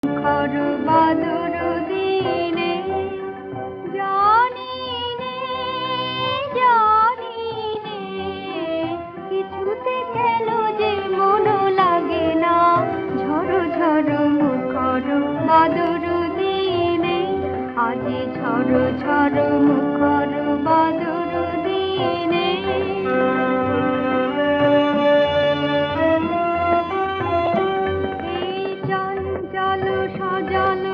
খর বাদর দিনে জানি নে জানি নে কিছুতে কেন যে মন লাগে না ঝড় ঝড় মুখর বাদর দিনে আজি ঝড় ঝড় মুখর বাদর দিনে এই চঞ্চল সজল